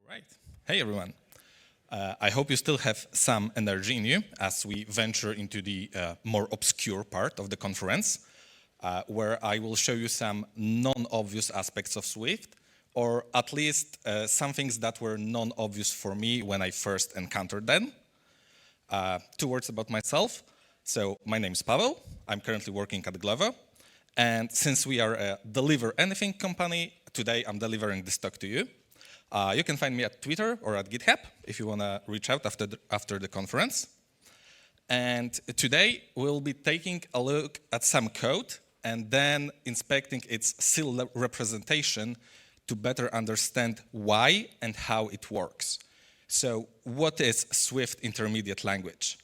Right. Hey, everyone. I hope you still have some energy in you as we venture into the more obscure part of the conference, where I will show you some non-obvious aspects of Swift, or at least some things that were non-obvious for me when I first encountered them. 2 words about myself. So my name is Paweł. I'm currently working at Glovo. And since we are a Deliver Anything company, today I'm delivering this talk to you. You can find me at Twitter or at GitHub if you want to reach out after the conference. And today we'll be taking a look at some code and then inspecting its SIL representation to better understand why and how it works. So what is Swift Intermediate Language?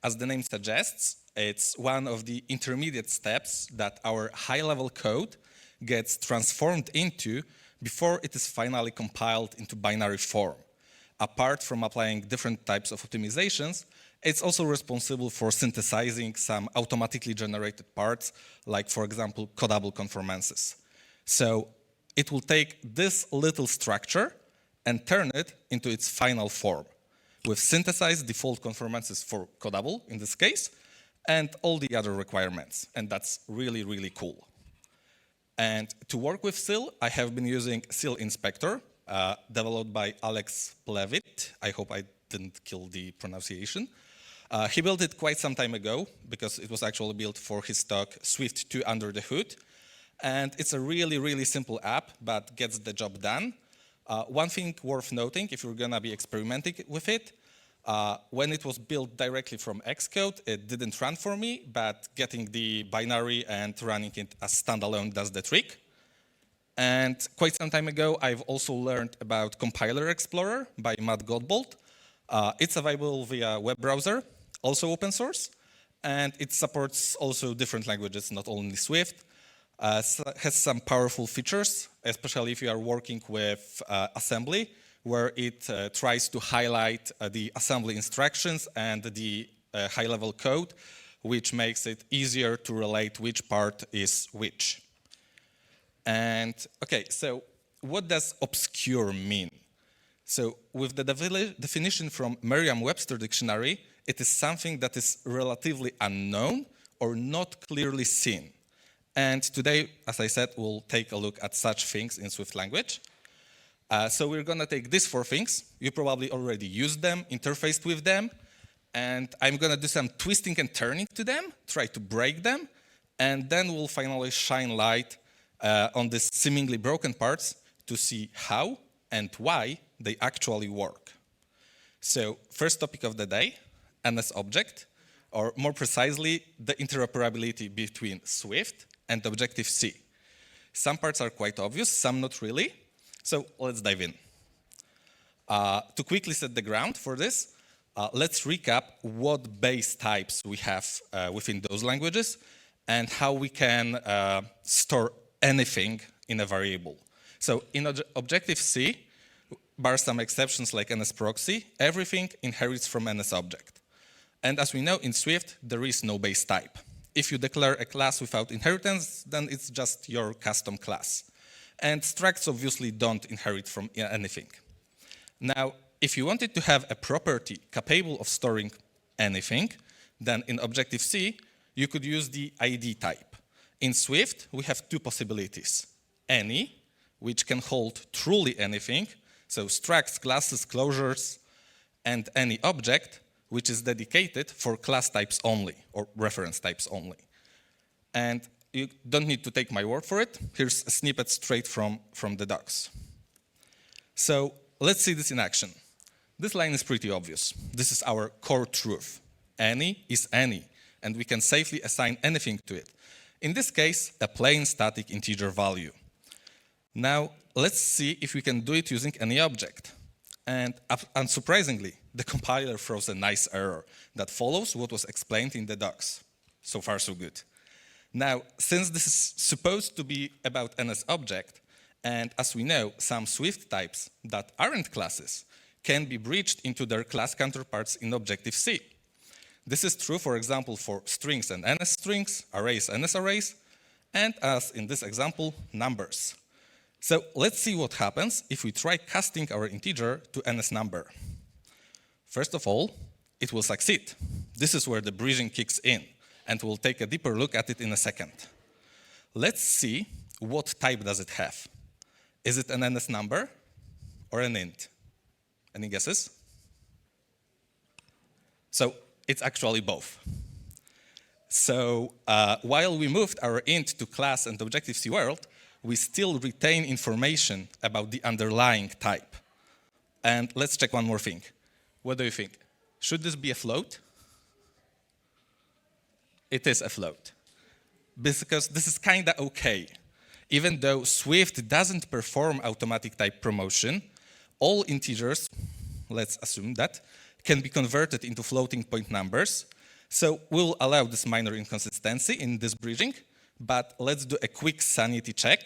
As the name suggests, it's one of the intermediate steps that our high-level code gets transformed into before it is finally compiled into binary form. Apart from applying different types of optimizations, it's also responsible for synthesizing some automatically generated parts, like, for example, codable conformances. So it will take this little structure and turn it into its final form, with synthesized default conformances for codable, in this case, and all the other requirements. And that's really, really cool. And to work with SIL, I have been using SIL Inspector, developed by Alex Plevit. I hope I didn't kill the pronunciation. He built it quite some time ago, because it was actually built for his talk, Swift 2 Under the Hood. And it's a really, really simple app, but gets the job done. One thing worth noting, if you're going to be experimenting with it, when it was built directly from Xcode, it didn't run for me, but getting the binary and running it as standalone does the trick. And quite some time ago, I've also learned about Compiler Explorer by Matt Godbold. It's available via web browser, also open source, and it supports also different languages, not only Swift. Has some powerful features, especially if you are working with assembly, where it tries to highlight the assembly instructions and the high-level code, which makes it easier to relate which part is which. And okay, so what does obscure mean? So with the definition from Merriam-Webster dictionary, it is something that is relatively unknown or not clearly seen. And today, as I said, we'll take a look at such things in Swift language. So we're going to take these 4 things. You probably already used them, interfaced with them, and I'm going to do some twisting and turning to them, try to break them, and then we'll finally shine light on these seemingly broken parts to see how and why they actually work. So first topic of the day, NS object, or more precisely, the interoperability between Swift and Objective-C. Some parts are quite obvious, some not really. So let's dive in. To quickly set the ground for this, let's recap what base types we have within those languages and how we can store anything in a variable. So in Objective-C, bar some exceptions like NSProxy, everything inherits from NSObject. And as we know, in Swift, there is no base type. If you declare a class without inheritance, then it's just your custom class. And structs obviously don't inherit from anything. Now, if you wanted to have a property capable of storing anything, then in Objective-C, you could use the ID type. In Swift, we have 2 possibilities. Any, which can hold truly anything, so structs, classes, closures, and any object, which is dedicated for class types only, or reference types only. And you don't need to take my word for it. Here's a snippet straight from the docs. So let's see this in action. This line is pretty obvious. This is our core truth. Any is any, and we can safely assign anything to it. In this case, a plain static integer value. Now, let's see if we can do it using any object. And unsurprisingly, the compiler throws a nice error that follows what was explained in the docs. So far, so good. Now, since this is supposed to be about NSObject, and as we know, some Swift types that aren't classes can be breached into their class counterparts in Objective-C. This is true, for example, for strings and NS strings, arrays and NS arrays, and as in this example, numbers. So let's see what happens if we try casting our integer to ns number. First of all, it will succeed. This is where the bridging kicks in, and we'll take a deeper look at it in a second. Let's see what type does it have. Is it an ns number or an int? Any guesses? So it's actually both. So while we moved our int to class and Objective-C world, we still retain information about the underlying type. And let's check one more thing. What do you think? Should this be a float? It is a float. Because this is kind of okay. Even though Swift doesn't perform automatic type promotion, all integers, let's assume that, can be converted into floating point numbers. So we'll allow this minor inconsistency in this bridging, but let's do a quick sanity check.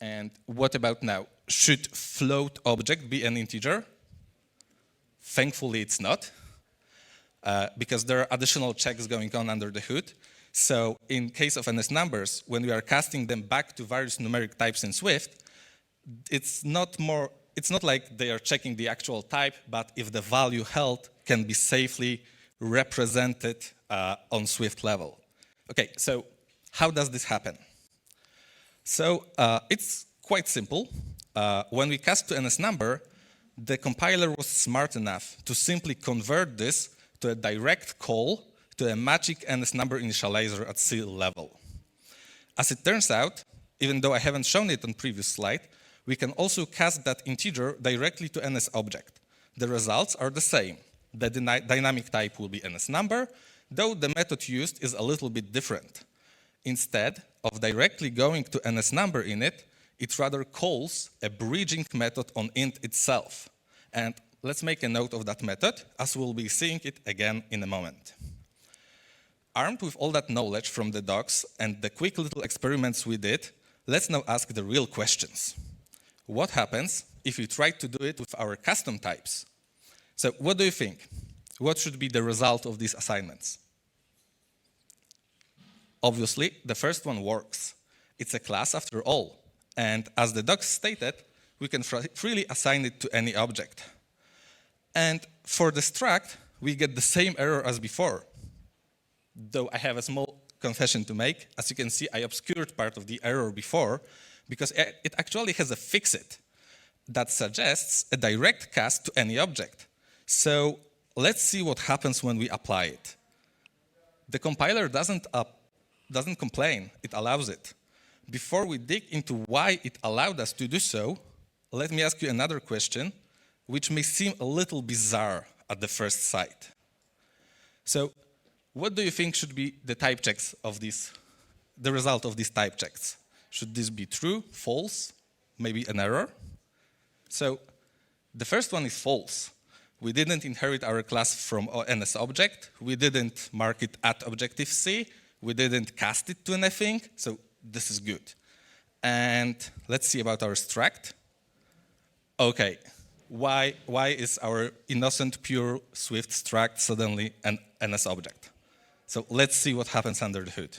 And what about now? Should float object be an integer? Thankfully, it's not, because there are additional checks going on under the hood. So in case of ns numbers, when we are casting them back to various numeric types in Swift, it's not like they are checking the actual type, but if the value held can be safely represented on Swift level. Okay, so how does this happen? So it's quite simple. When we cast to ns number, the compiler was smart enough to simply convert this to a direct call to a magic ns number initializer at seal level. As it turns out, even though I haven't shown it on previous slide, we can also cast that integer directly to ns object. The results are the same. The dynamic type will be ns number, though the method used is a little bit different. Instead of directly going to ns number in it, it rather calls a bridging method on int itself. And let's make a note of that method, as we'll be seeing it again in a moment. Armed with all that knowledge from the docs and the quick little experiments we did, let's now ask the real questions. What happens if we try to do it with our custom types? So what do you think? What should be the result of these assignments? Obviously, the first one works. It's a class after all. And as the docs stated, we can freely assign it to any object. And for the struct, we get the same error as before. Though I have a small confession to make. As you can see, I obscured part of the error before, because it actually has a fixit that suggests a direct cast to any object. So let's see what happens when we apply it. The compiler doesn't complain, it allows it. Before we dig into why it allowed us to do so, let me ask you another question, which may seem a little bizarre at the first sight. So what do you think should be the type checks of these, the result of these type checks? Should this be true, false, maybe an error? So the first one is false. We didn't inherit our class from ns object. We didn't mark it at Objective-C. We didn't cast it to anything. So this is good. And let's see about our struct. Okay, why is our innocent, pure Swift struct suddenly an ns object? So let's see what happens under the hood.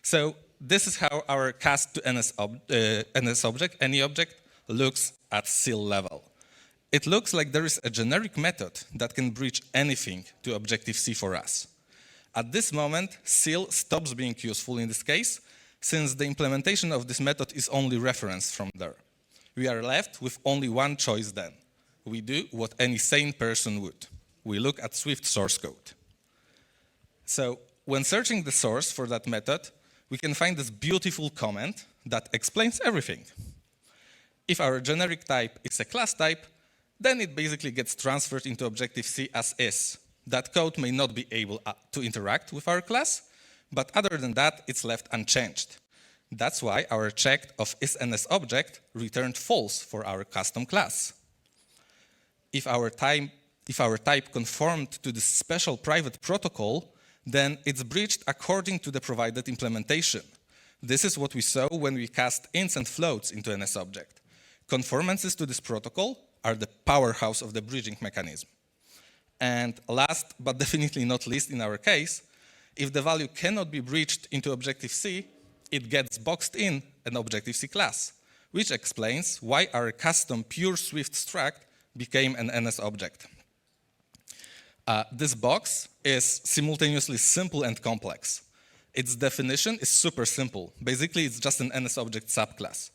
So this is how our cast to ns object, any object, looks at seal level. It looks like there is a generic method that can bridge anything to Objective-C for us. At this moment, seal stops being useful in this case, since the implementation of this method is only referenced from there. We are left with only one choice then. We do what any sane person would. We look at Swift source code. So when searching the source for that method, we can find this beautiful comment that explains everything. If our generic type is a class type, then it basically gets transferred into Objective-C as is. That code may not be able to interact with our class, but other than that, it's left unchanged. That's why our check of isNsObject returned false for our custom class. If our type conformed to this special private protocol, then it's bridged according to the provided implementation. This is what we saw when we cast ints and floats into NSObject. Conformances to this protocol are the powerhouse of the bridging mechanism. And last, but definitely not least in our case, if the value cannot be bridged into Objective-C, it gets boxed in an Objective-C class, which explains why our custom pure Swift struct became an NS object. This box is simultaneously simple and complex. Its definition is super simple. Basically, it's just an NS object subclass.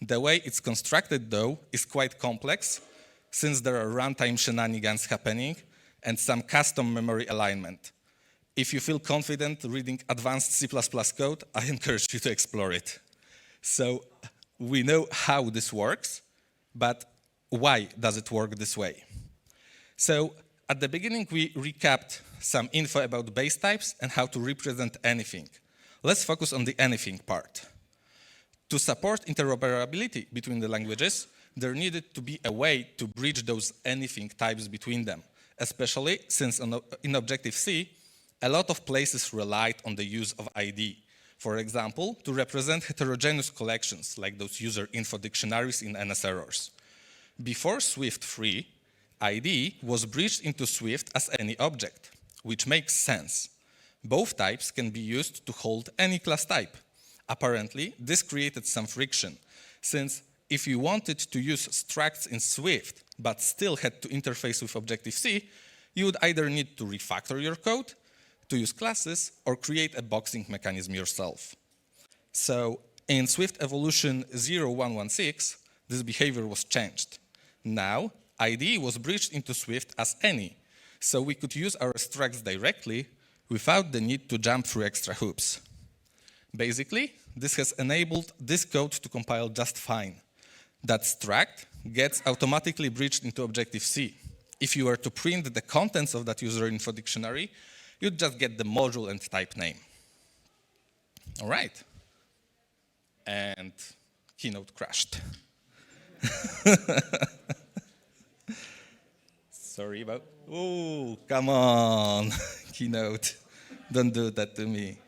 The way it's constructed, though, is quite complex, since there are runtime shenanigans happening and some custom memory alignment. If you feel confident reading advanced C++ code, I encourage you to explore it. So we know how this works, but why does it work this way? So at the beginning, we recapped some info about base types and how to represent anything. Let's focus on the anything part. To support interoperability between the languages, there needed to be a way to bridge those anything types between them, especially since in Objective-C, a lot of places relied on the use of ID. For example, to represent heterogeneous collections, like those user info dictionaries in NS errors. Before Swift 3, ID was bridged into Swift as any object, which makes sense. Both types can be used to hold any class type. Apparently, this created some friction, since if you wanted to use structs in Swift, but still had to interface with Objective-C, you would either need to refactor your code, to use classes, or create a boxing mechanism yourself. So in Swift Evolution 0116, this behavior was changed. Now, ID was bridged into Swift as any, so we could use our structs directly without the need to jump through extra hoops. Basically, this has enabled this code to compile just fine. That struct gets automatically bridged into Objective-C. If you were to print the contents of that user info dictionary, you'd just get the module and type name. All right. And Keynote crashed. Sorry about, oh, come on, Keynote. Don't do that to me.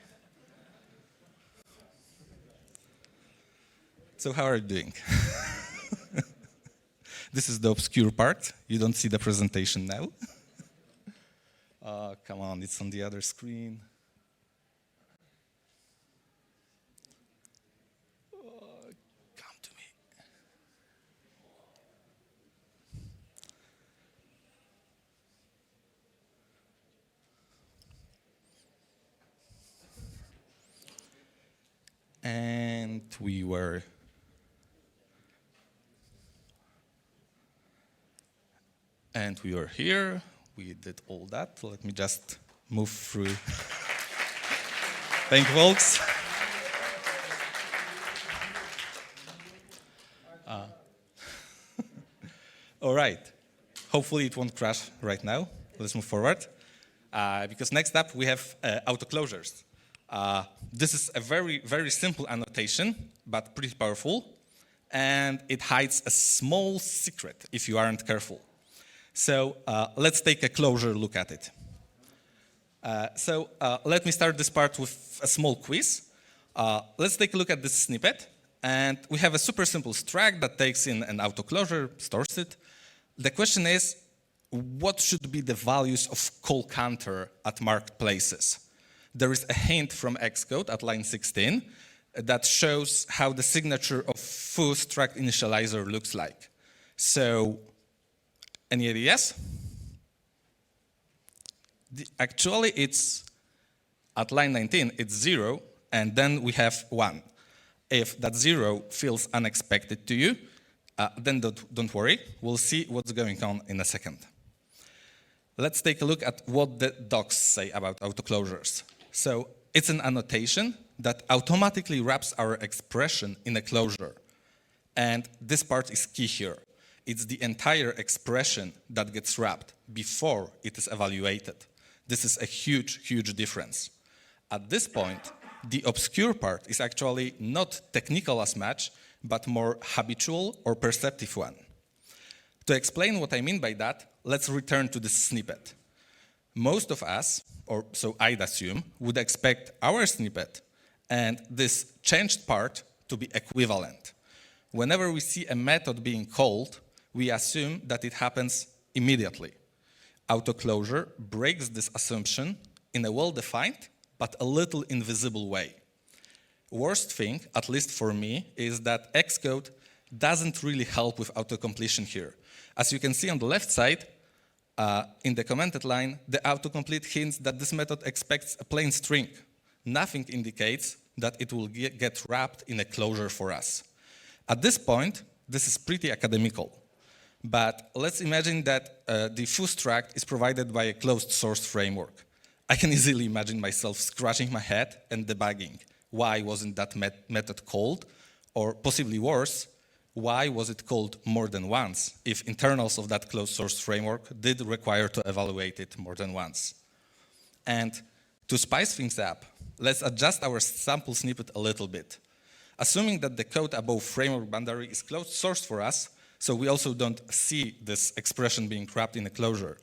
So how are you doing? This is the obscure part. You don't see the presentation now. Oh, come on, it's on the other screen. Oh, come to me. And we were here. We did all that. Let me just move through. Thank you, folks. All right. Hopefully it won't crash right now. Let's move forward. Because next up we have auto-closures. This is a very, very simple annotation, but pretty powerful. And it hides a small secret if you aren't careful. So let's take a closer look at it. Let me start this part with a small quiz. Let's take a look at this snippet. And we have a super simple struct that takes in an auto-closure, stores it. The question is, what should be the values of call counter at marked places? There is a hint from Xcode at line 16 that shows how the signature of foo struct initializer looks like. So, any ideas? Actually, it's at line 19, it's 0, and then we have 1. If that 0 feels unexpected to you, then don't worry. We'll see what's going on in a second. Let's take a look at what the docs say about autoclosures. So it's an annotation that automatically wraps our expression in a closure. And this part is key here. It's the entire expression that gets wrapped before it is evaluated. This is a huge, huge difference. At this point, the obscure part is actually not technical as much, but more habitual or perceptive one. To explain what I mean by that, let's return to this snippet. Most of us, or so I'd assume, would expect our snippet and this changed part to be equivalent. Whenever we see a method being called, we assume that it happens immediately. Autoclosure breaks this assumption in a well-defined but a little invisible way. Worst thing, at least for me, is that Xcode doesn't really help with autocompletion here. As you can see on the left side, in the commented line, the autocomplete hints that this method expects a plain string. Nothing indicates that it will get wrapped in a closure for us. At this point, this is pretty academical. But let's imagine that the Foostruct is provided by a closed source framework. I can easily imagine myself scratching my head and debugging. Why wasn't that method called? Or possibly worse, why was it called more than once if internals of that closed source framework did require to evaluate it more than once? And to spice things up, let's adjust our sample snippet a little bit. Assuming that the code above framework boundary is closed source for us, so we also don't see this expression being wrapped in a closure.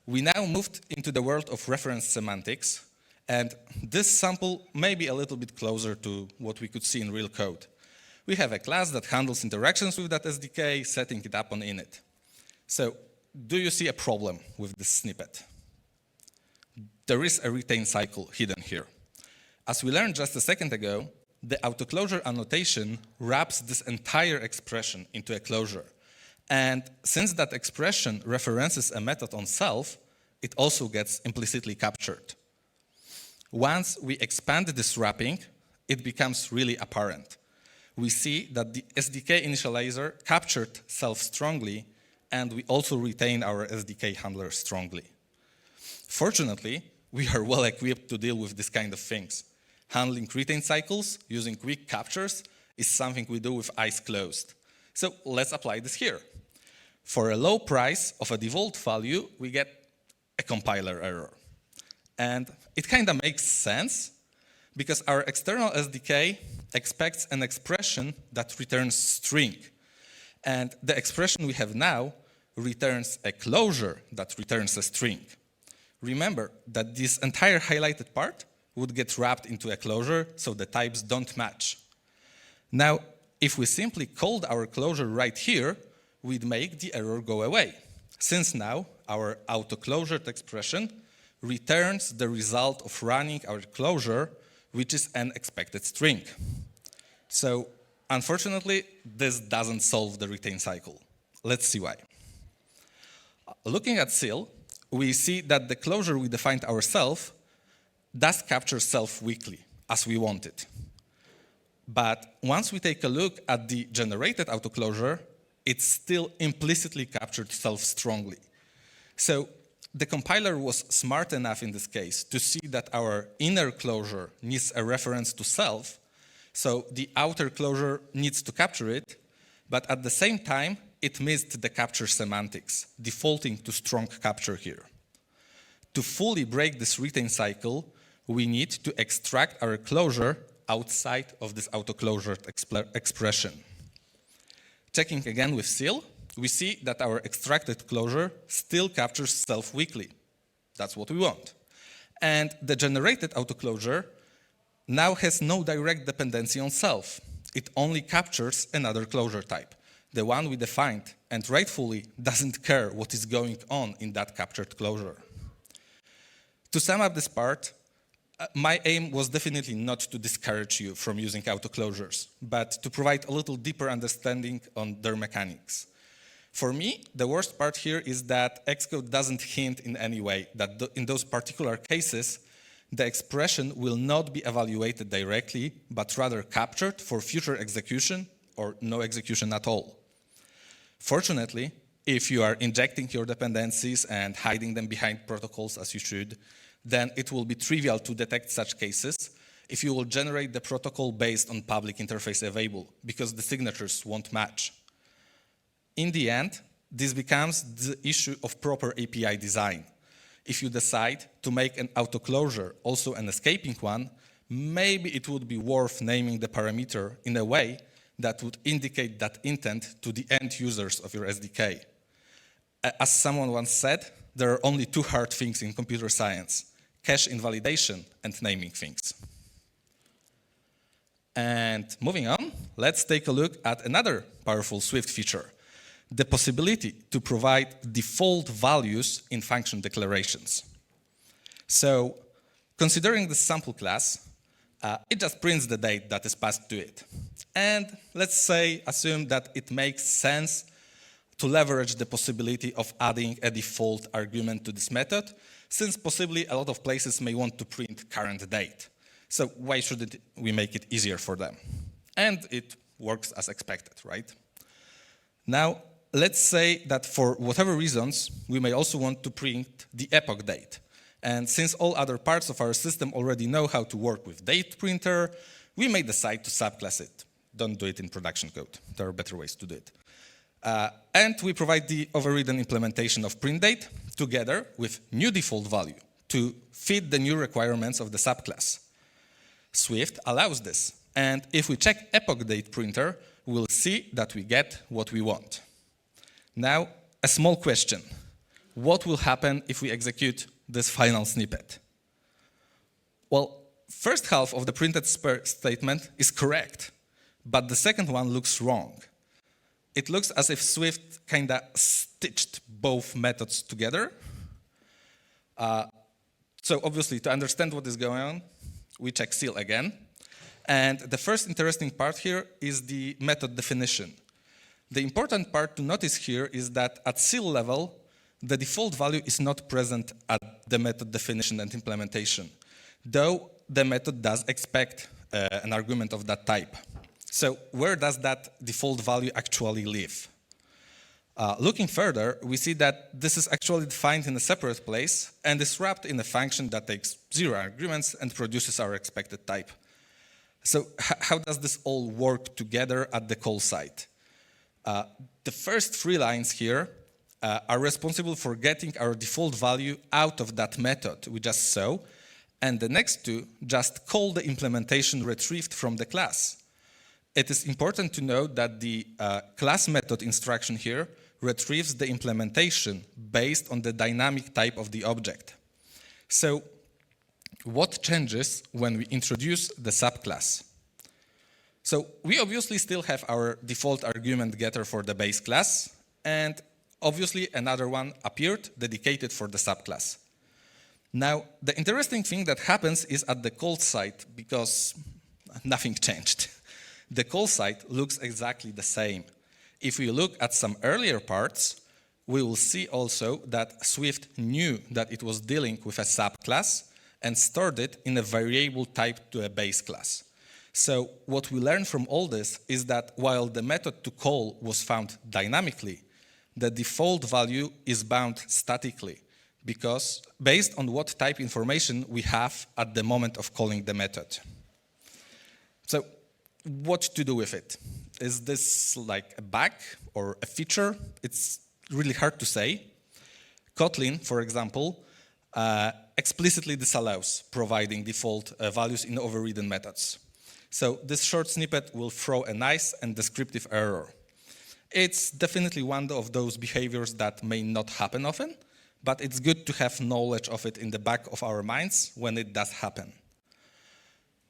We now moved into the world of reference semantics, and this sample may be a little bit closer to what we could see in real code. We have a class that handles interactions with that SDK, setting it up on init. So, do you see a problem with this snippet? There is a retain cycle hidden here. As we learned just a second ago, the autoclosure annotation wraps this entire expression into a closure. And since that expression references a method on self, it also gets implicitly captured. Once we expand this wrapping, it becomes really apparent. We see that the SDK initializer captured self strongly, and we also retain our SDK handler strongly. Fortunately, we are well equipped to deal with this kind of things. Handling retain cycles using quick captures is something we do with eyes closed. So let's apply this here. For a low price of a default value, we get a compiler error. And it kind of makes sense because our external SDK expects an expression that returns string. And the expression we have now returns a closure that returns a string. Remember that this entire highlighted part would get wrapped into a closure, so the types don't match. Now, if we simply called our closure right here, we'd make the error go away, since now our auto-closured expression returns the result of running our closure, which is an expected string. So, unfortunately, this doesn't solve the retain cycle. Let's see why. Looking at seal, we see that the closure we defined ourselves does capture self weakly, as we want it. But once we take a look at the generated autoclosure, it still implicitly captured self strongly. So the compiler was smart enough in this case to see that our inner closure needs a reference to self, so the outer closure needs to capture it, but at the same time, it missed the capture semantics, defaulting to strong capture here. To fully break this retain cycle, we need to extract our closure outside of this auto-closure expression. Checking again with seal, we see that our extracted closure still captures self weakly. That's what we want. And the generated autoclosure now has no direct dependency on self. It only captures another closure type, the one we defined, and rightfully doesn't care what is going on in that captured closure. To sum up this part, my aim was definitely not to discourage you from using autoclosures, but to provide a little deeper understanding on their mechanics. For me, the worst part here is that Xcode doesn't hint in any way that in those particular cases, the expression will not be evaluated directly, but rather captured for future execution or no execution at all. Fortunately, if you are injecting your dependencies and hiding them behind protocols as you should, then it will be trivial to detect such cases if you will generate the protocol based on public interface available, because the signatures won't match. In the end, this becomes the issue of proper API design. If you decide to make an autoclosure also an escaping one, maybe it would be worth naming the parameter in a way that would indicate that intent to the end users of your SDK. As someone once said, there are only two hard things in computer science: cache invalidation and naming things. And moving on, let's take a look at another powerful Swift feature: the possibility to provide default values in function declarations. So, considering the sample class, It just prints the date that is passed to it. And let's say, assume that it makes sense to leverage the possibility of adding a default argument to this method, since possibly a lot of places may want to print current date. So why shouldn't we make it easier for them? And it works as expected, right? Now, let's say that for whatever reasons, we may also want to print the epoch date. And since all other parts of our system already know how to work with date printer, we may decide to subclass it. Don't do it in production code. There are better ways to do it. And we provide the overridden implementation of print date together with new default value to fit the new requirements of the subclass. Swift allows this. And if we check epoch date printer, we'll see that we get what we want. Now, a small question. What will happen if we execute this final snippet? Well, first half of the printed statement is correct, but the second one looks wrong. It looks as if Swift kind of stitched both methods together. So obviously, to understand what is going on, we check seal again. And the first interesting part here is the method definition. The important part to notice here is that at seal level, the default value is not present at the method definition and implementation, though the method does expect an argument of that type. So where does that default value actually live? Looking further, we see that this is actually defined in a separate place and is wrapped in a function that takes 0 arguments and produces our expected type. So how does this all work together at the call site? The first 3 lines here are responsible for getting our default value out of that method we just saw, and the next 2 just call the implementation retrieved from the class. It is important to note that the class method instruction here retrieves the implementation based on the dynamic type of the object. So what changes when we introduce the subclass? So we obviously still have our default argument getter for the base class, and obviously another one appeared dedicated for the subclass. Now, the interesting thing that happens is at the call site, because nothing changed. The call site looks exactly the same. If we look at some earlier parts, we will see also that Swift knew that it was dealing with a subclass and stored it in a variable type to a base class. So what we learn from all this is that while the method to call was found dynamically, the default value is bound statically, because based on what type information we have at the moment of calling the method. So what to do with it? Is this like a bug or a feature? It's really hard to say. Kotlin, for example, explicitly disallows providing default values in overridden methods. So this short snippet will throw a nice and descriptive error. It's definitely one of those behaviors that may not happen often, but it's good to have knowledge of it in the back of our minds when it does happen.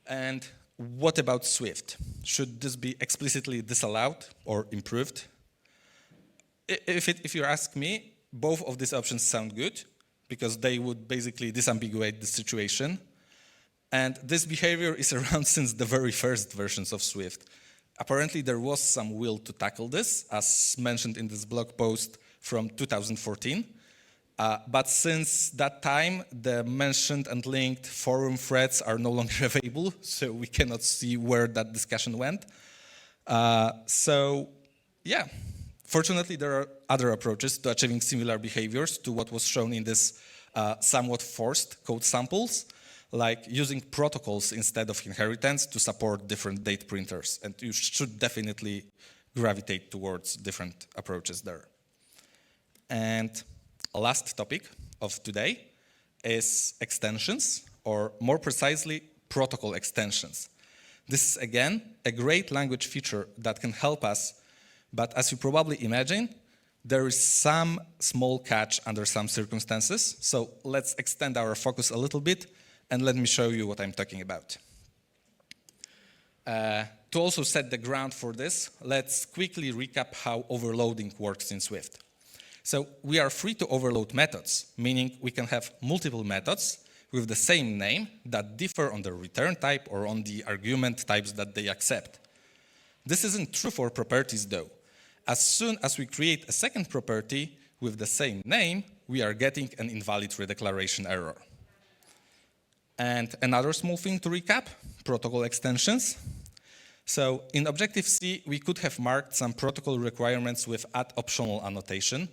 And what about Swift? Should this be explicitly disallowed or improved? If you ask me, both of these options sound good, because they would basically disambiguate the situation. And this behavior is around since the very first versions of Swift. Apparently, there was some will to tackle this, as mentioned in this blog post from 2014. But since that time, the mentioned and linked forum threads are no longer available, so we cannot see where that discussion went. So, yeah, fortunately, there are other approaches to achieving similar behaviors to what was shown in this somewhat forced code samples, like using protocols instead of inheritance to support different date printers. And you should definitely gravitate towards different approaches there. And a last topic of today is extensions, or more precisely, protocol extensions. This is, again, a great language feature that can help us, but as you probably imagine, there is some small catch under some circumstances. So let's extend our focus a little bit, and let me show you what I'm talking about. To also set the ground for this, let's quickly recap how overloading works in Swift. So we are free to overload methods, meaning we can have multiple methods with the same name that differ on the return type or on the argument types that they accept. This isn't true for properties though. As soon as we create a second property with the same name, we are getting an invalid redeclaration error. And another small thing to recap, protocol extensions. So in Objective-C, we could have marked some protocol requirements with add optional annotation,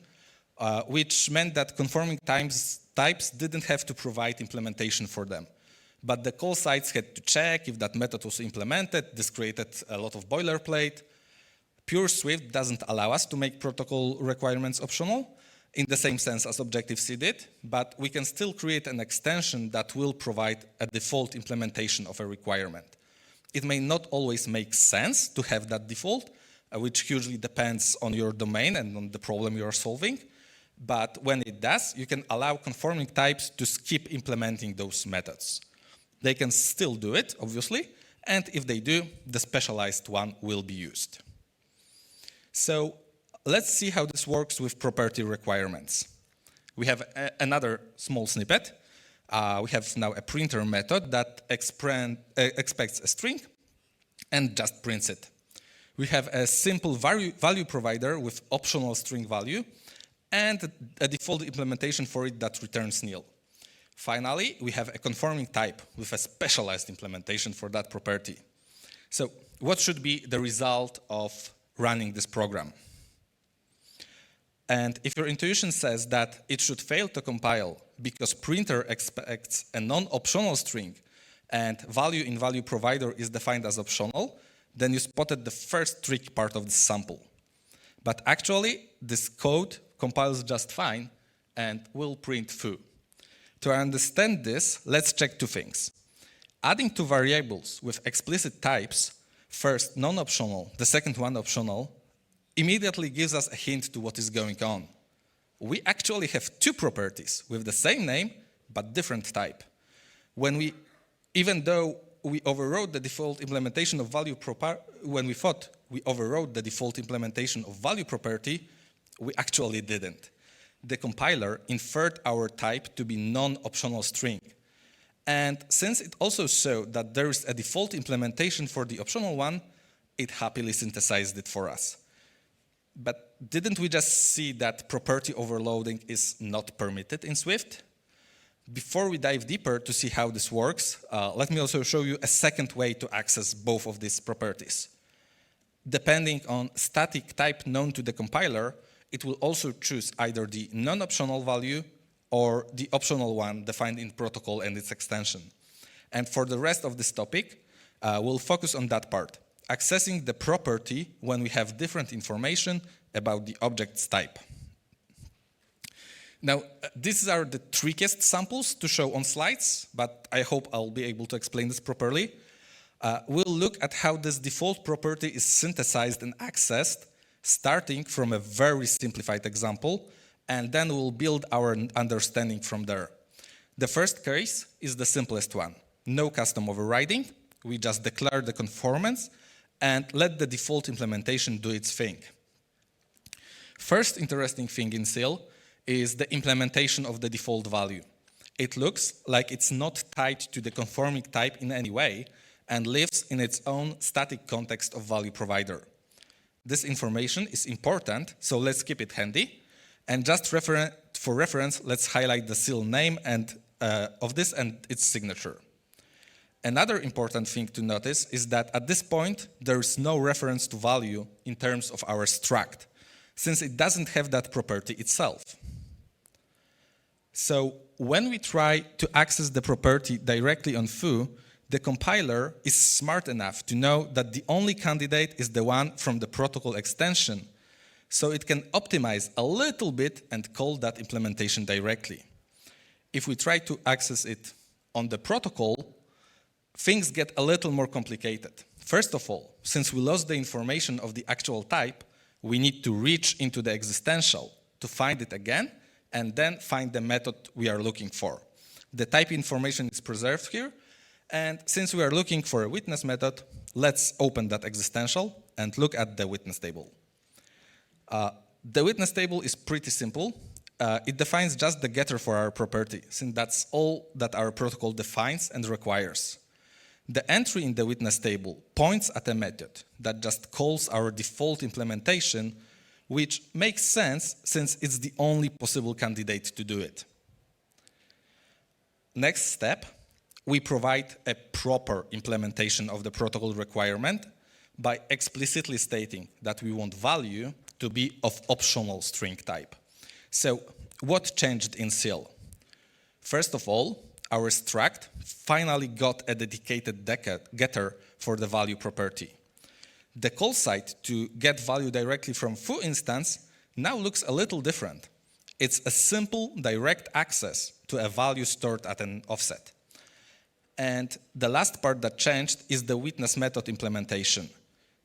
which meant that conforming types didn't have to provide implementation for them. But the call sites had to check if that method was implemented. This created a lot of boilerplate. Pure Swift doesn't allow us to make protocol requirements optional in the same sense as Objective-C did, but we can still create an extension that will provide a default implementation of a requirement. It may not always make sense to have that default, which hugely depends on your domain and on the problem you are solving. But when it does, you can allow conforming types to skip implementing those methods. They can still do it, obviously, and if they do, the specialized one will be used. So let's see how this works with property requirements. We have another small snippet. We have now a printer method that expects a string and just prints it. We have a simple value provider with optional string value and a default implementation for it that returns nil. Finally, we have a conforming type with a specialized implementation for that property. So what should be the result of running this program? And if your intuition says that it should fail to compile because printer expects a non-optional string and value in value provider is defined as optional, then you spotted the first tricky part of the sample. But actually, this code compiles just fine and will print foo. To understand this, let's check two things. Adding two variables with explicit types, first non-optional, the second one optional, immediately gives us a hint to what is going on. We actually have two properties with the same name, but different type. Even though we overrode the default implementation of value when we thought we overrode the default implementation of value property, we actually didn't. The compiler inferred our type to be non-optional string. And since it also saw that there is a default implementation for the optional one, it happily synthesized it for us. But didn't we just see that property overloading is not permitted in Swift? Before we dive deeper to see how this works, let me also show you a second way to access both of these properties. Depending on static type known to the compiler, it will also choose either the non-optional value or the optional one defined in protocol and its extension. And for the rest of this topic, we'll focus on that part, accessing the property when we have different information about the object's type. Now, these are the trickiest samples to show on slides, but I hope I'll be able to explain this properly. We'll look at how this default property is synthesized and accessed, starting from a very simplified example, and then we'll build our understanding from there. The first case is the simplest one. No custom overriding. We just declare the conformance and let the default implementation do its thing. First interesting thing in CIL is the implementation of the default value. It looks like it's not tied to the conforming type in any way and lives in its own static context of value provider. This information is important, so let's keep it handy. And just for reference, let's highlight the CIL name of this and its signature. Another important thing to notice is that at this point, there is no reference to value in terms of our struct, since it doesn't have that property itself. So when we try to access the property directly on foo, the compiler is smart enough to know that the only candidate is the one from the protocol extension, so it can optimize a little bit and call that implementation directly. If we try to access it on the protocol, things get a little more complicated. First of all, since we lost the information of the actual type, we need to reach into the existential to find it again and then find the method we are looking for. The type information is preserved here, and since we are looking for a witness method, let's open that existential and look at the witness table. The witness table is pretty simple. it defines just the getter for our property, since that's all that our protocol defines and requires. The entry in the witness table points at a method that just calls our default implementation, which makes sense since it's the only possible candidate to do it. Next step, we provide a proper implementation of the protocol requirement by explicitly stating that we want value to be of optional string type. So what changed in CIL? First of all, our struct finally got a dedicated getter for the value property. The call site to get value directly from foo instance now looks a little different. It's a simple direct access to a value stored at an offset. And the last part that changed is the witness method implementation.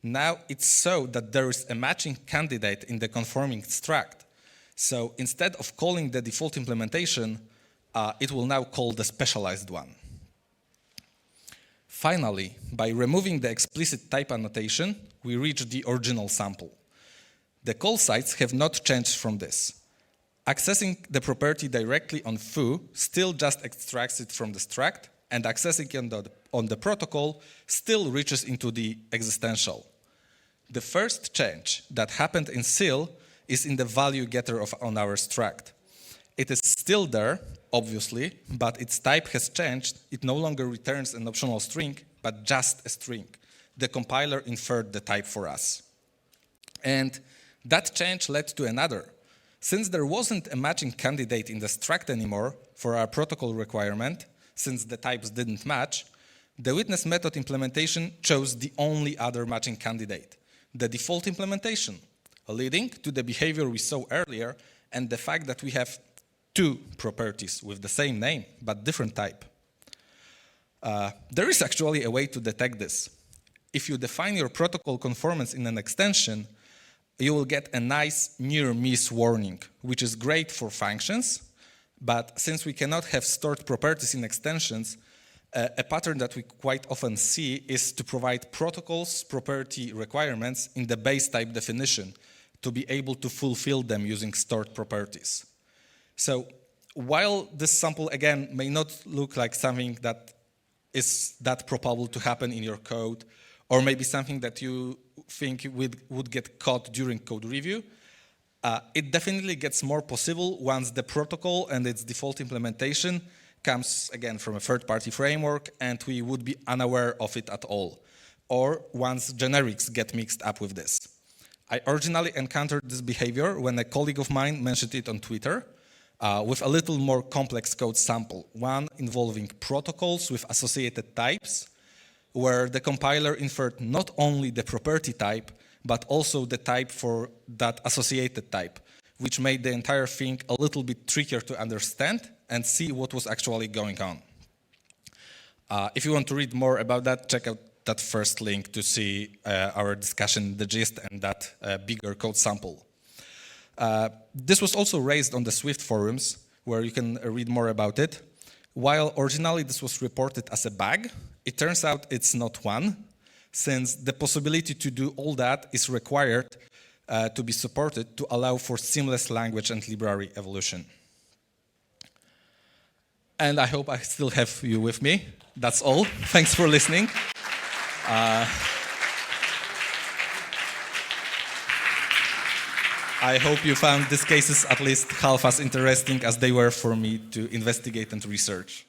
Now it's so that there is a matching candidate in the conforming struct. So instead of calling the default implementation, it will now call the specialized one. Finally, by removing the explicit type annotation, we reach the original sample. The call sites have not changed from this. Accessing the property directly on foo still just extracts it from the struct, and accessing it on the protocol still reaches into the existential. The first change that happened in CIL is in the value getter on our struct. It is still there, obviously, but its type has changed. It no longer returns an optional string, but just a string. The compiler inferred the type for us. And that change led to another. Since there wasn't a matching candidate in the struct anymore for our protocol requirement, since the types didn't match, the witness method implementation chose the only other matching candidate, the default implementation, leading to the behavior we saw earlier and the fact that we have two properties with the same name but different type. There is actually a way to detect this. If you define your protocol conformance in an extension, you will get a nice near-miss warning, which is great for functions, but since we cannot have stored properties in extensions, a pattern that we quite often see is to provide protocols property requirements in the base type definition to be able to fulfill them using stored properties. So while this sample, again, may not look like something that is that probable to happen in your code, or maybe something that you think would get caught during code review, it definitely gets more possible once the protocol and its default implementation comes, again, from a third-party framework and we would be unaware of it at all, or once generics get mixed up with this. I originally encountered this behavior when a colleague of mine mentioned it on Twitter with a little more complex code sample, one involving protocols with associated types, where the compiler inferred not only the property type, but also the type for that associated type, which made the entire thing a little bit trickier to understand and see what was actually going on. If you want to read more about that, check out that first link to see our discussion, the gist, and that bigger code sample. This was also raised on the Swift forums, where you can read more about it. While originally this was reported as a bug, it turns out it's not one, since the possibility to do all that is required to be supported to allow for seamless language and library evolution. And I hope I still have you with me. That's all. Thanks for listening. I hope you found these cases at least half as interesting as they were for me to investigate and research.